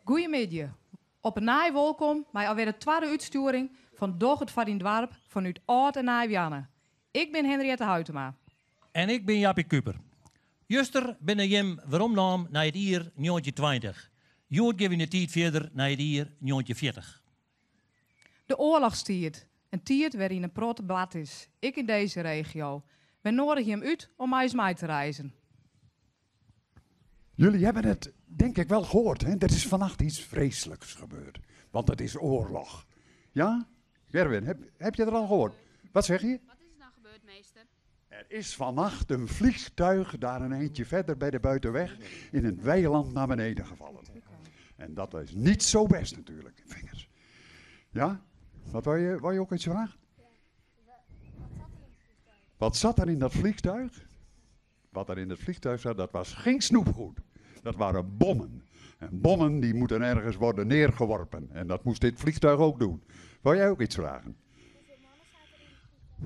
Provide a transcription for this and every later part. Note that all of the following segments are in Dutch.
Goedemiddag. Op een naai welkom bij alweer de tweede uitsturing van Doch het van in Dwarp vanuit Oud en Nijwianne. Ik ben Henriette Huytema. En ik ben Jaapie Kuper. Juster ben Jim weeromnaam naar het jaar 1920. Jood geven we de tijd verder naar het jaar 1940. De oorlogstiert. Een tiert waarin een protte blad is. Ik in deze regio. We nodigen hem uit om mij eens mee te reizen. Jullie hebben het denk ik wel gehoord, hè? Er is vannacht iets vreselijks gebeurd. Want het is oorlog. Ja? Gerwin, heb je er al gehoord? Wat zeg je? Wat is er nou gebeurd, meester? Er is vannacht een vliegtuig daar een eindje verder bij de buitenweg in een weiland naar beneden gevallen. En dat is niet zo best natuurlijk, vingers. Ja? Wat wou je ook iets vragen? Wat zat er in dat vliegtuig? Wat er in het vliegtuig zat, dat was geen snoepgoed. Dat waren bommen. En bommen die moeten ergens worden neergeworpen. En dat moest dit vliegtuig ook doen. Wou jij ook iets vragen?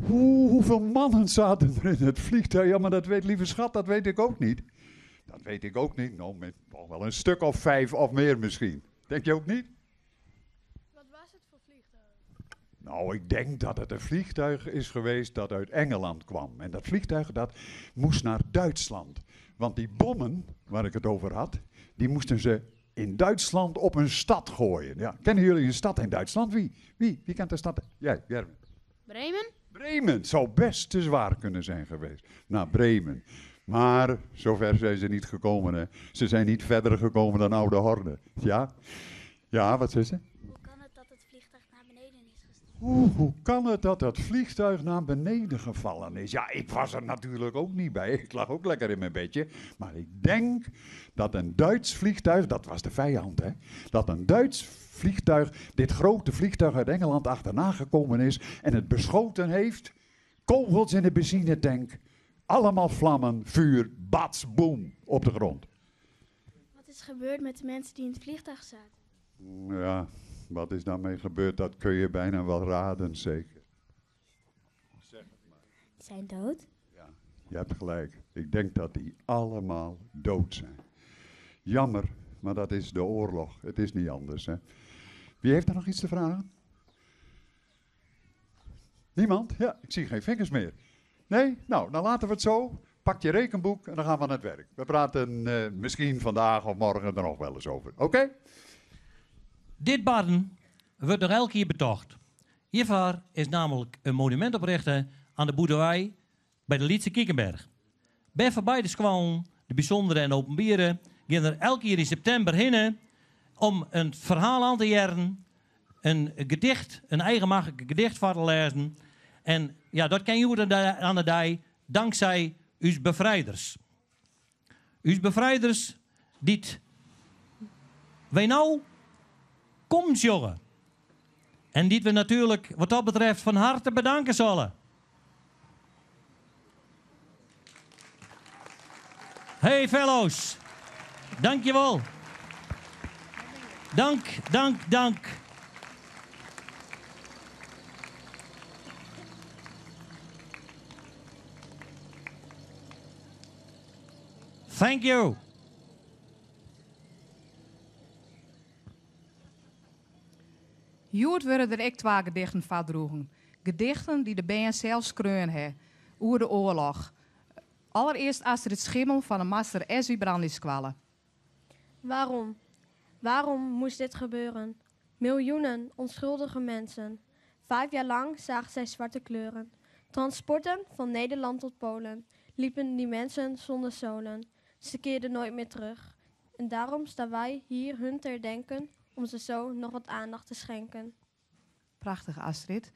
Hoeveel mannen zaten er in het vliegtuig? Ja, maar dat weet lieve schat, dat weet ik ook niet. Dat weet ik ook niet. Nou, met nog wel een stuk of 5 of meer misschien. Denk je ook niet? Wat was het voor vliegtuig? Nou, ik denk dat het een vliegtuig is geweest dat uit Engeland kwam. En dat vliegtuig dat moest naar Duitsland. Want die bommen, waar ik het over had, die moesten ze in Duitsland op een stad gooien. Ja, kennen jullie een stad in Duitsland? Wie kent de stad? Jij, Gerben. Bremen? Bremen. Het zou best te zwaar kunnen zijn geweest. Naar Bremen. Maar zover zijn ze niet gekomen. Hè. Ze zijn niet verder gekomen dan Oude Horde. Ja? Ja, wat zei ze? Hoe kan het dat het vliegtuig naar beneden is gestuurd? Hoe kan het dat dat vliegtuig naar beneden gevallen is? Ja, ik was er natuurlijk ook niet bij. Ik lag ook lekker in mijn bedje. Maar ik denk dat een Duits vliegtuig, dat was de vijand, hè? Dat een Duits vliegtuig, dit grote vliegtuig uit Engeland achterna gekomen is en het beschoten heeft. Kogels in de benzinetank. Allemaal vlammen, vuur, bats, boem, op de grond. Wat is gebeurd met de mensen die in het vliegtuig zaten? Ja, wat is daarmee gebeurd? Dat kun je bijna wel raden, zeker. Zeg het maar. Die zijn dood. Ja, je hebt gelijk. Ik denk dat die allemaal dood zijn. Jammer, maar dat is de oorlog. Het is niet anders, hè. Wie heeft er nog iets te vragen? Niemand? Ja, ik zie geen vingers meer. Nee? Nou, dan laten we het zo. Pak je rekenboek en dan gaan we aan het werk. We praten misschien vandaag of morgen er nog wel eens over. Oké? Dit baden wordt nog elke keer betocht. Hiervoor is namelijk een monument oprichten aan de boerderij bij de Lietse Kiekenberg. Bij voorbij de squallen, de bijzondere en openbieren, gaan er elke keer in september heen om een verhaal aan te jaren, een gedicht, een eigenmakkelijk gedicht voor te lezen. En ja, dat kan je aan de dag dankzij uw bevrijders. Uw bevrijders die wij nou komt jongen. En die we natuurlijk wat dat betreft van harte bedanken zullen. Hey fellows, dankjewel. Dank. Thank you. Jood werden er ook 2 gedichten van droegen. Gedichten die de band zelf schreeuwen hebben. Oer de oorlog. Allereerst Astrid Schimmel van de master S.W. Brandischkwallen. Waarom? Waarom moest dit gebeuren? Miljoenen onschuldige mensen. 5 jaar lang zagen zij zwarte kleuren. Transporten van Nederland tot Polen. Liepen die mensen zonder zolen. Ze keerden nooit meer terug. En daarom staan wij hier hun te herdenken om ze zo nog wat aandacht te schenken. Prachtig, Astrid.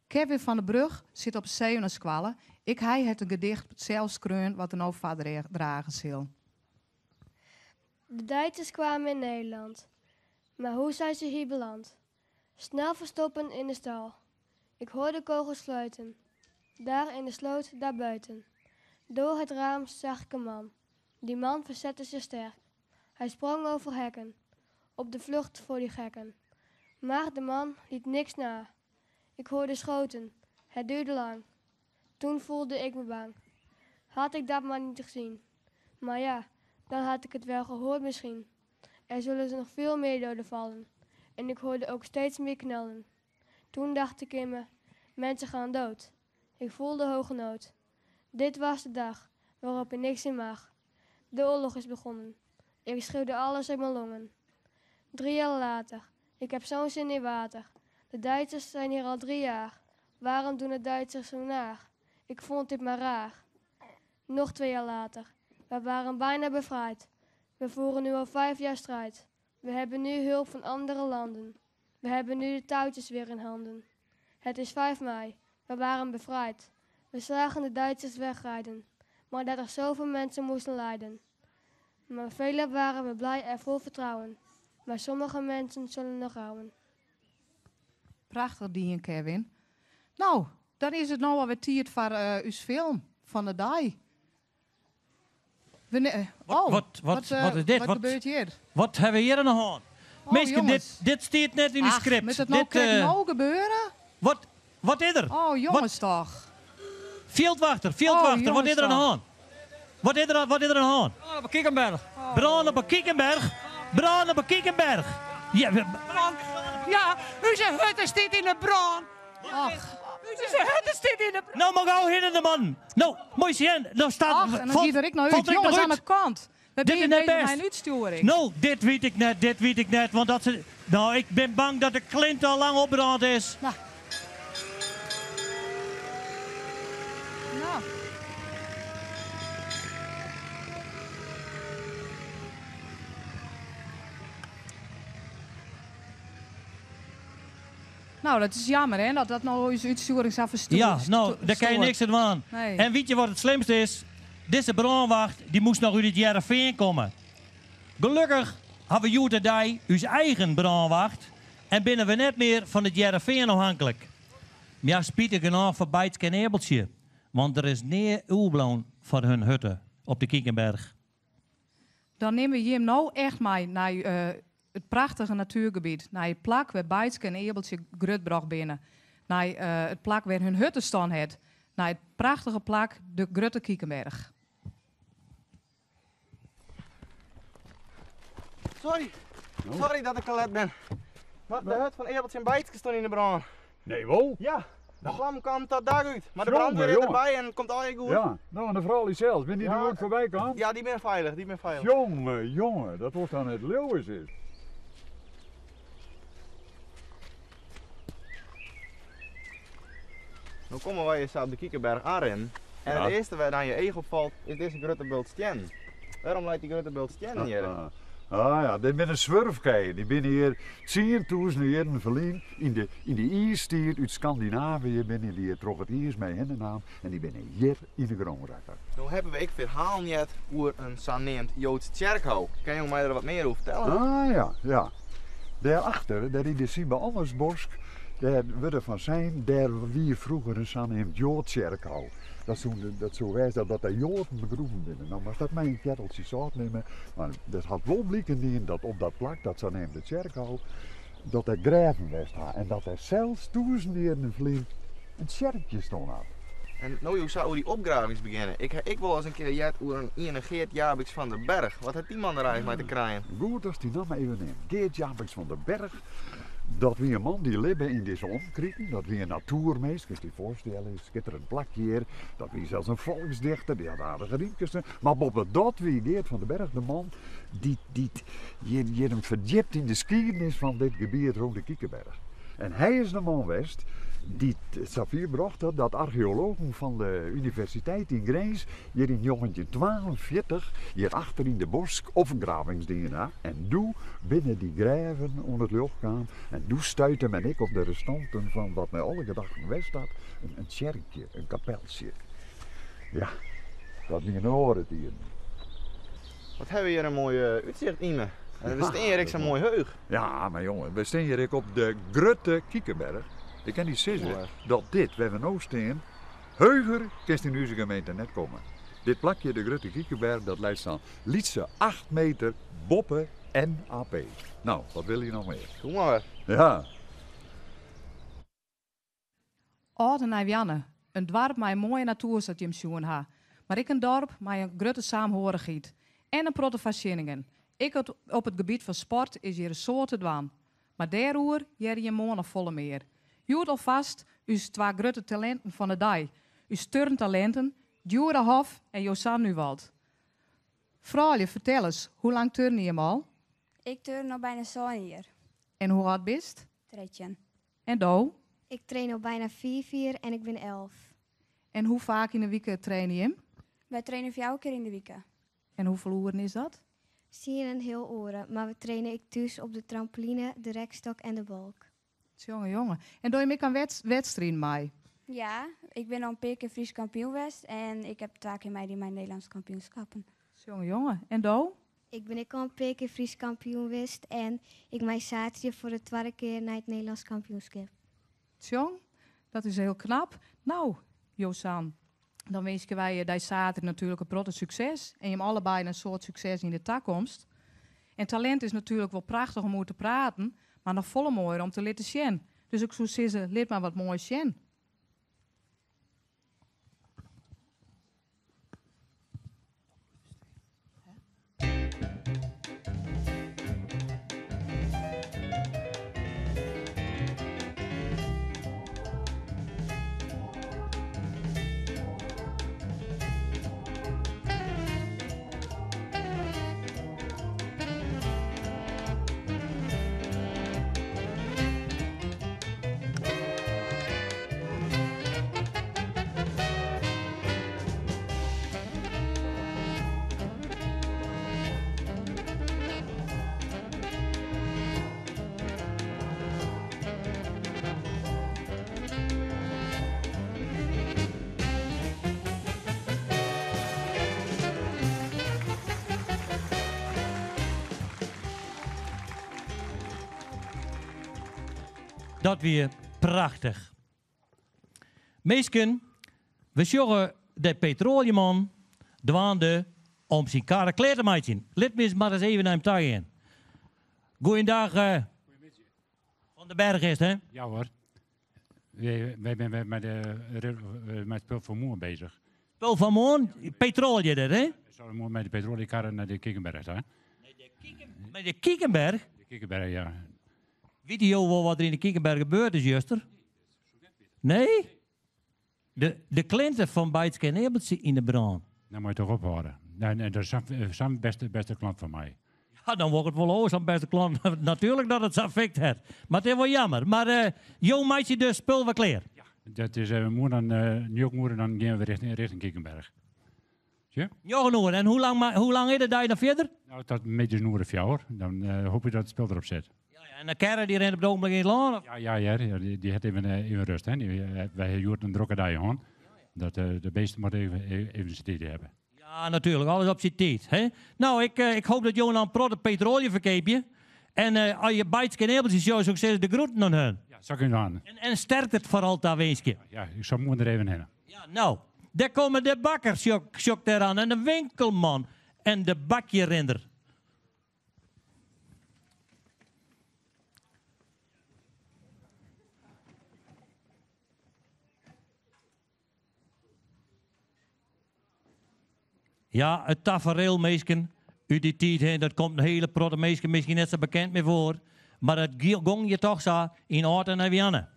Kevin van der Brug zit op Zeeuwenskwallen. Ik hij het een gedicht zelf schreeuwen wat er nou vader dragen zal. De Duitsers kwamen in Nederland. Maar hoe zijn ze hier beland? Snel verstoppen in de stal. Ik hoorde kogels sluiten. Daar in de sloot, daar buiten. Door het raam zag ik een man. Die man verzette zich sterk. Hij sprong over hekken. Op de vlucht voor die gekken. Maar de man liet niks na. Ik hoorde schoten. Het duurde lang. Toen voelde ik me bang. Had ik dat maar niet gezien. Maar ja, dan had ik het wel gehoord misschien. Er zullen nog veel meer doden vallen. En ik hoorde ook steeds meer knallen. Toen dacht ik in me, mensen gaan dood. Ik voelde hoge nood. Dit was de dag waarop er niks in mag. De oorlog is begonnen. Ik schreeuwde alles uit mijn longen. 3 jaar later, ik heb zo'n zin in water. De Duitsers zijn hier al 3 jaar. Waarom doen de Duitsers zo naar? Ik vond dit maar raar. Nog 2 jaar later, we waren bijna bevrijd. We voeren nu al 5 jaar strijd. We hebben nu hulp van andere landen. We hebben nu de touwtjes weer in handen. Het is 5 mei, we waren bevrijd. We zagen de Duitsers wegrijden, maar dat er zoveel mensen moesten lijden. Maar velen waren we blij en vol vertrouwen. Maar sommige mensen zullen nog houden. Prachtig die, Kevin. Nou, dan is het nou alweer tijd voor uw film van de dag. Wat is dit? Wat gebeurt hier? Wat hebben we hier aan de hand? Meeske, jongens. dit staat net in het script. Moet het nou gebeuren? Wat is er? Oh, jongens toch. Veldwachter, jongens wat is er aan de toch. hand? Wat is er aan de hand? Brand op Kiekenberg. Brand op een Kiekenberg. Brand op een Kiekenberg. Ja, Ja, uw hut staat in de brand. Ach, Uw hut staat in de brand. nou mag gauw in de man. Nou, mooi zien. Nou staat... ach, en dan giet er ik nou uit. valt er Jongens nog aan de kant. We Dit is zijn net bezig met best. mijn uitsturing. Nou, dit weet ik net, want dat ze... Nou, ik ben bang dat de klint al lang opbrand is. Nou. Nou, dat is jammer, hè, dat nou onze uitsturing zou verstoren. Ja, nou, daar kan je niks aan doen. Nee. En weet je wat het slimste is? Deze brandwacht, die moest nog uit het Jereveen komen. Gelukkig hebben we today uw eigen brandwacht. En binnen we net meer van het Jereveen afhankelijk. Maar ja, spietig genoeg voor Bijtske en Ebeltje. Want er is niet uwblown voor hun hutten op de Kiekenberg. Dan nemen we hem nou echt mee naar het prachtige natuurgebied. Naar het plak waar Bijtske en Ebeltje Grutbrug binnen. Naar het plak waar hun hutten staan het. Naar het prachtige plak de Grutte Kiekenberg. Sorry dat ik te laat ben. Maar de hut van Ebeltje en Bijtske stond in de brand. Nee, wel? Ja, de vlam kwam tot daar uit. Maar de Jongen, brandweer is jongen. erbij en het komt al goed. Ja, nou en de vrouw is zelfs. Ben die Ja. er ook voorbij kan? Ja, die ben veilig, die ben veilig. Jongen, dat wordt dan het Leeuwis is. Nu komen wij eens op de Kiekenberg aanrennen. En Ja. het eerste waar aan je oog opvalt is deze grote bult stien. Waarom lijkt die grote bult stien hier? Ah ja, dit ben een zwerfkei. Die binnen hier 10.000 jaren verlien. In de ijstier uit Scandinavië binnen die hier toch het ijs mee in de naam. En die binnen hier in de grondrekker. Nu hebben we ik verhaal net over een zogenaamd Joods kerkhof. Kan je mij er wat meer over vertellen? Ah ja. Daarachter, daar in de Sibbe Allersborsk, daar we van zijn, daar wie vroeger een zogenaamd Joodskerkhof. Dat zo wijs dat daar Joden begroeven binnen. Nou, maar dat mij een ketteltje zout nemen. Maar dat had wel blikken in dat op dat plak, dat zogenaamde kerkhof, dat er graven was had. En dat er zelfs duizenden jaren vlieg een kerkje stond had. En nou hoe zou die opgravings beginnen? Ik wil eens een keer jet over een Ian Geert Jabix van den Berg. Wat heeft die man er eigenlijk mee te krijgen? Goed als die naam even neemt. Geert Jabix van den Berg. Dat wie een man die leefde in deze omkrieken, dat wie een natuurmeest, kun je je voorstellen, een schitterend plakje hier. Dat wie zelfs een volksdichter, die had aardige riempjes. Maar boven dat wie Geert van den Berg, de man, die hem verdiept in de geschiedenis van dit gebied rond de Kiekenberg. En hij is de man geweest die het Safir bracht dat archeologen van de universiteit in Grijs hier in 1942 hier achter in de bosk opgravingsdingen. En toen binnen die graven onder het lucht kwam en toen stuitte men ik op de restanten van wat mij alle gedachten geweest had, een kerkje, een kapeltje. Ja, dat niet een oren hier. Wat hebben we hier een mooi uitzicht in me. En we staan hier zo'n mooi heug. Ja, maar jongen, we staan hier op de Grutte Kiekenberg. Ik kan niet zeggen dat dit, waar we nou staan, heuger kan in onze gemeente net komen. Dit plakje, de Grutte Kiekenberg, dat leidt aan lietse 8 meter boppen en AP. Nou, wat wil je nog meer? Doe maar. Ja. Oude-Nijvianne, een dorp met een mooie natuur dat je hem zien ha. Maar ik een dorp met een grote saamhorigheid en een protte verschillingen. Ik op het gebied van sport is hier een soort te dwan. Maar daaroverjer je morgen nog volle meer. Joed alvast uw 2 grote talenten van de dag. Uw turntalenten, Djura Hof en Josan Nuwald. Vrouwje, vertel eens, hoe lang turn je hem al? Ik turn al bijna zo'n jaar. En hoe oud bist? 13. En Do? Ik train al bijna 4 en ik ben 11. En hoe vaak in de week train je hem? Wij trainen 4 keer in de week. En hoeveel uren is dat? Zie je een heel oren, maar we trainen ik thuis op de trampoline, de rekstok en de balk. Jongen. En doe je mee aan wedstrijd mee? Ja, ik ben al een paar keer Fries kampioen geweest en ik heb 2 keer meedoen mijn Nederlands kampioenschappen. Jongen. En Do? Ik ben al een paar keer Fries kampioen geweest en ik mij zaterdag voor de 2e keer naar het Nederlands kampioenschap. Jong, dat is heel knap. Nou, Josan, dan wensen wij deze zaterdag natuurlijk een groot succes. En je hem allebei een soort succes in de toekomst. En talent is natuurlijk wel prachtig om over te praten, maar nog volle mooier om te laten zien. Dus ik zou zeggen, leer maar wat moois zien. Dat weer prachtig. Meesken, we zorgen de petroleumman dwaande om zijn kare kleer te maken. Let me eens maar eens even naar hem toe gaan. Goeiedag, Van den Berg is het, hè? Ja hoor. Wij zijn met spul van Moer bezig. Spul van Moer? Petroleum dat, hè? Zullen we met de petroleumkarren naar de Kiekenberg, hè? Met de Kiekenberg? De Kiekenberg, ja. Weet je wel wat er in de Kiekenberg gebeurd is, Juster? Nee? De klanten van Bijtske en Ebeltje in de brand. Dan moet je toch ophouden. Nee, dat is Sam beste klant van mij. Ja, dan wordt het wel hoog, zo'n beste klant. Natuurlijk dat het zijn effect heeft. Maar het is wel jammer. Maar jou maakt je dus spul wat kleer. Ja, dat is nu ook moeder, dan gaan we richting Kiekenberg. Ja? Ja, genoeg. En hoe lang is het dat je dan verder? Nou, tot een beetje noorden van jou, hoor. Dan hoop je dat het spel erop zit. En de kerren die rent op het ogenblik in het land? Ja, die heeft even rust. Hè. Wij hebben een drukke dag aan. Dat de beesten moeten even zijn tijd hebben. Ja, natuurlijk. Alles op zijn tijd. Hè? Nou, ik hoop dat jullie een protte petroleum verkeepje. En als je Bijtske en Ebeltjes zo succes de groeten aan hun. Ja, zou kunnen aan. En sterkt het vooral daar weesje. Ja, ik zou moeten er even heen. Ja, nou. Daar komen de bakkers sjok eraan. En de winkelman. En de bakjerinder. Ja, het tafereelmeesken uit die tijd heen, dat komt een hele protte meesken misschien net zo bekend meer voor. Maar het gong je toch zo in Oort en Evianne.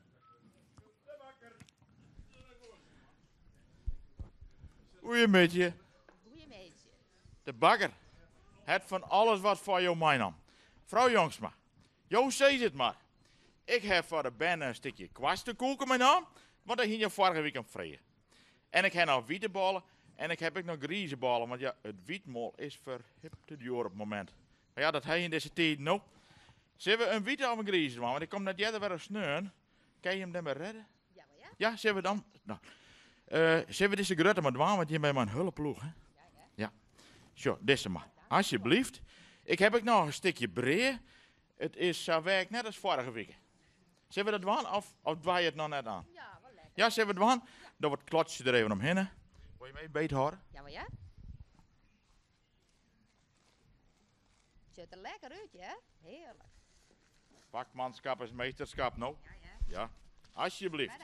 Goeiemiddag. De bakker. Het van alles wat voor jou mij nam. Vrouw Jongsma, jou zei het maar. Ik heb voor de band een stukje kwast te koken met naam, want dat ging je vorige week vrij. En ik heb nog wietenballen en ik heb ook nog griezenballen, want ja, het wietmol is verhipt het op het moment. Maar ja, dat heb je in deze tijd nog. Zullen we een wieten of een griezen, want ik kom net jij weer een sneun. Kan je hem dan maar redden? Ja, maar ja. Ja, zullen we dan? Nou. Zullen we deze grutten maar doen, want je bent mijn hulpploeg, hè? Ja. Zo, deze maar. Alsjeblieft. Ik heb ook nog een stukje breed. Het is zo werk net als vorige week. Zullen we dat doen of dwaai je het nog net aan? Ja, wel lekker. Ja, zullen we het doen? Dan wordt het klotje er even omheen. Wil je mee beet houden? Ja, maar ja. Ziet er lekker uit, hè? Heerlijk. Vakmanschap is meesterschap, nou. Ja. Alsjeblieft.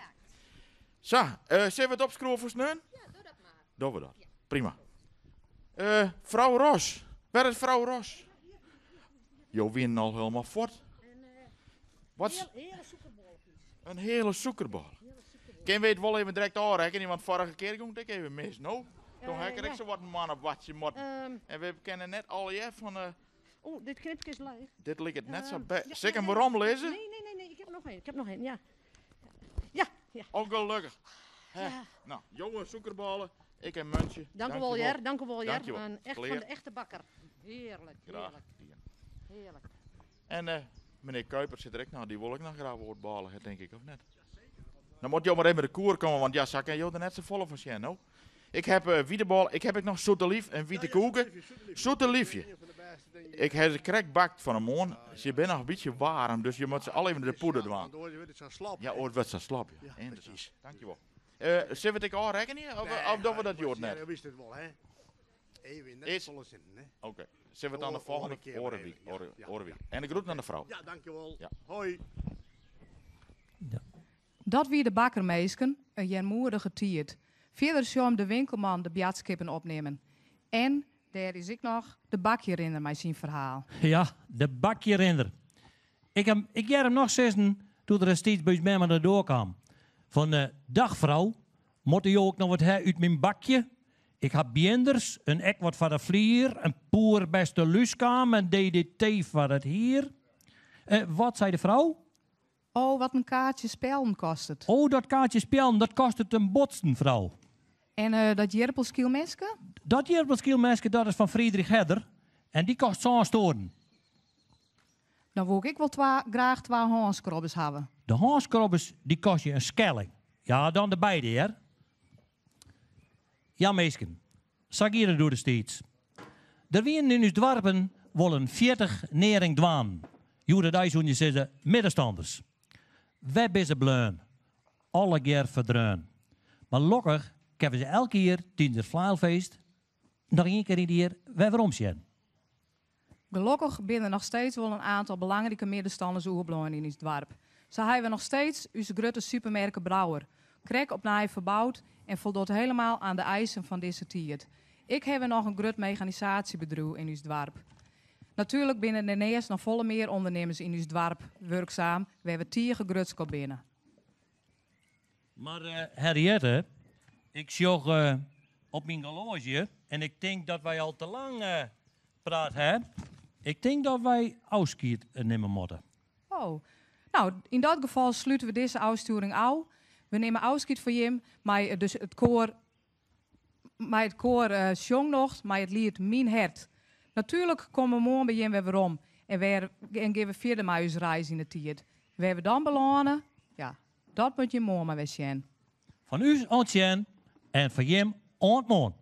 Zo, zullen we het opschroeven voor sneun? Ja, doe dat maar. Doen we dat. Ja. Prima. Vrouw Ros. Waar is vrouw Ros? Jo, winnen al helemaal fort. Wat? Hele zoekerbolletjes. Een hele zoekerbal. Ken weet wel even direct aanrekenen, want vorige keer ging ik even mis. Nou, toen heb ik zo wat een man op wat je moet. En we kennen net al je van... Oh, dit knipje is leeg. Dit ligt het net zo bij. Zeg hem waarom lezen? Nee, ik heb er nog één, ja. Ja. Ongelukkig. Nou, jonge zoekerballen, ik en muntje. Dank u wel, Jer. Dankjewel. Echt van de echte bakker. Heerlijk. Graag. Heerlijk. En meneer Kuiper zit er ook nou, die wil ik nog graag woordballen, denk ik, of net? Dan moet je maar even de koer komen, want ja, zak en joh, er net zo volle van Sjen, nou. Ik heb wiedebal, ik heb ook nog zoete lief en witte koeken. Zoete liefje. Ik heb ze correct bakt van een moon. Ze zijn nog een beetje warm, dus je moet ze al even de poeder doen. Ja, ooit wordt ze slap. Ja, precies. Dankjewel. Zullen we het al rekenen? Of doen we dat jood net? Ja, dat wist het wel, hè. Even net volle zin, hè. Oké. Zullen we het aan de volgende orenweek. En de groet aan de vrouw. Ja, dankjewel. Ja. Hoi. Dat wie de bakkermeesken een jarmoerige tiert. Verder zou de winkelman de bjatskippen opnemen. En daar is ik nog de bakjerinder met zijn verhaal. Ja, de bakjerinder. Ik jij hem nog zeggen toen er steeds bij mij naar de door kwam. Van dag vrouw, moet je ook nog wat uit mijn bakje? Ik heb bienders, een ek wat van de vlier, een poer beste luskam, een DDT van het hier. Wat zei de vrouw? Oh, wat een kaartje spelen kost het. Oh, dat kaartje spelen, dat kost het een botsen, vrouw. En dat jerpelskielmeske? Dat jerpelskielmeske, dat is van Friedrich Hedder. En die kost zo'n storen. Dan wil ik wel graag 2 handskrobbers hebben. De handskrobbers, die kost je een skelling. Ja, dan de beide, hè. Ja, meesken. Zag hier door de steeds. Er wienen in uw dwarpen willen 40 nering dwaan. Jude Dijshoen, je zegt middenstanders. We zijn bleun. Alle keer verdreun. Maar lokkig hebben ze elke keer tijdens het Vlaalfeest nog 1 keer in die hier waarom zien. Gelukkig binnen nog steeds wel een aantal belangrijke middenstanders oerbloeien in het dorp. Zo hebben we nog steeds onze grote supermerken Brouwer. Krek opnieuw verbouwd en voldoet helemaal aan de eisen van deze tijd. Ik heb nog een groot mechanisatiebedrijf in ons dorp. Natuurlijk binnen de neers nog volle meer ondernemers in ons dorp werkzaam. We hebben 10 grutskop binnen. Maar Henriette, ik zag op mijn horloge en ik denk dat wij al te lang praat hebben. Ik denk dat wij afscheid nemen moeten. Oh, nou, in dat geval sluiten we deze uitsturing af. We nemen afscheid van Jim, maar dus het koor zong nog, maar het lied Mijn Hert. Natuurlijk komen we morgen bij Jim weer om en gaan we verder met onze reis in de tijd. We hebben dan belonen, ja, dat moet je morgen maar weer zien. Van u ontjen en van Jim ontmoen.